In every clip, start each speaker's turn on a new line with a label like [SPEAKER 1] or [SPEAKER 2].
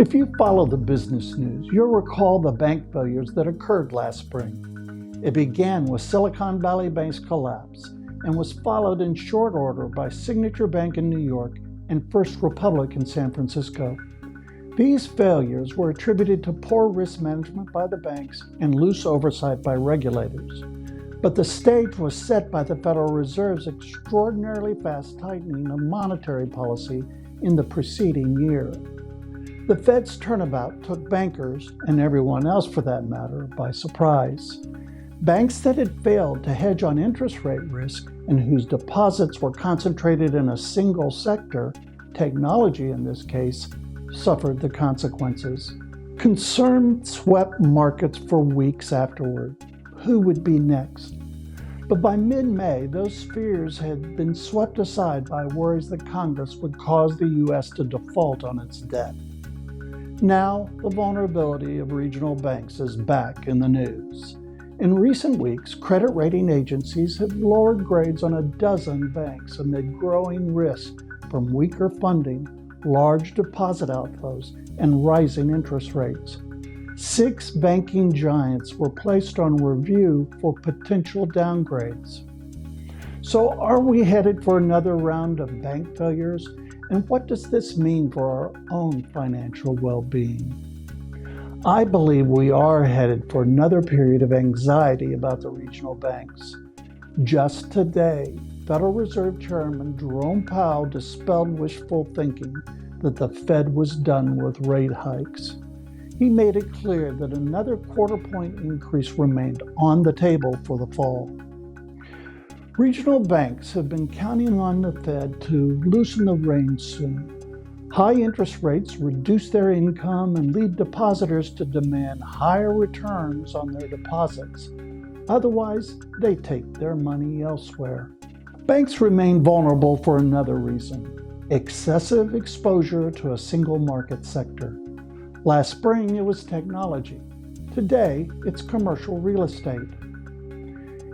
[SPEAKER 1] If you follow the business news, you'll recall the bank failures that occurred last spring. It began with Silicon Valley Bank's collapse and was followed in short order by Signature Bank in New York and First Republic in San Francisco. These failures were attributed to poor risk management by the banks and loose oversight by regulators. But the stage was set by the Federal Reserve's extraordinarily fast tightening of monetary policy in the preceding year. The Fed's turnabout took bankers, and everyone else for that matter, by surprise. Banks that had failed to hedge on interest rate risk and whose deposits were concentrated in a single sector, technology in this case, suffered the consequences. Concern swept markets for weeks afterward. Who would be next? But by mid-May, those fears had been swept aside by worries that Congress would cause the U.S. to default on its debt. Now, the vulnerability of regional banks is back in the news. In recent weeks, credit rating agencies have lowered grades on a dozen banks amid growing risk from weaker funding, large deposit outflows, and rising interest rates. 6 banking giants were placed on review for potential downgrades. So are we headed for another round of bank failures? And what does this mean for our own financial well-being? I believe we are headed for another period of anxiety about the regional banks. Just today, Federal Reserve Chairman Jerome Powell dispelled wishful thinking that the Fed was done with rate hikes. He made it clear that another quarter-point increase remained on the table for the fall. Regional banks have been counting on the Fed to loosen the reins soon. High interest rates reduce their income and lead depositors to demand higher returns on their deposits. Otherwise, they take their money elsewhere. Banks remain vulnerable for another reason: excessive exposure to a single market sector. Last spring, it was technology. Today, it's commercial real estate.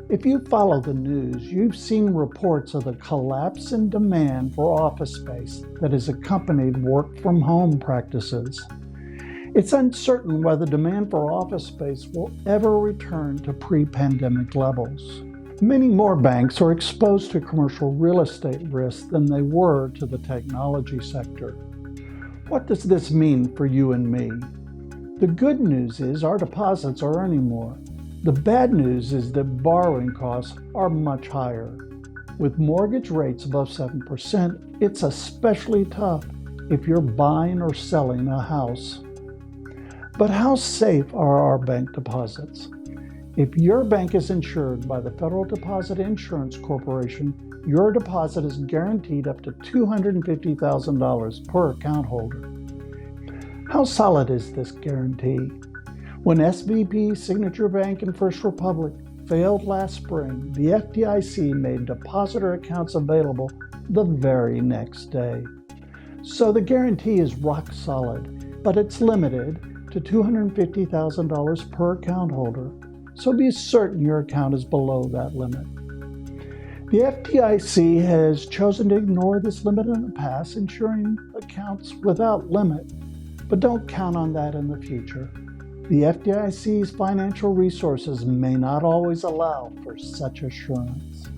[SPEAKER 1] If you follow the news, you've seen reports of the collapse in demand for office space that has accompanied work-from-home practices. It's uncertain whether demand for office space will ever return to pre-pandemic levels. Many more banks are exposed to commercial real estate risks than they were to the technology sector. What does this mean for you and me? The good news is our deposits are earning more. The bad news is that borrowing costs are much higher. With mortgage rates above 7%, it's especially tough if you're buying or selling a house. But how safe are our bank deposits? If your bank is insured by the Federal Deposit Insurance Corporation, your deposit is guaranteed up to $250,000 per account holder. How solid is this guarantee? When SVB, Signature Bank, and First Republic failed last spring, the FDIC made depositor accounts available the very next day. So the guarantee is rock solid, but it's limited to $250,000 per account holder. So be certain your account is below that limit. The FDIC has chosen to ignore this limit in the past, insuring accounts without limit, but don't count on that in the future. The FDIC's financial resources may not always allow for such assurance.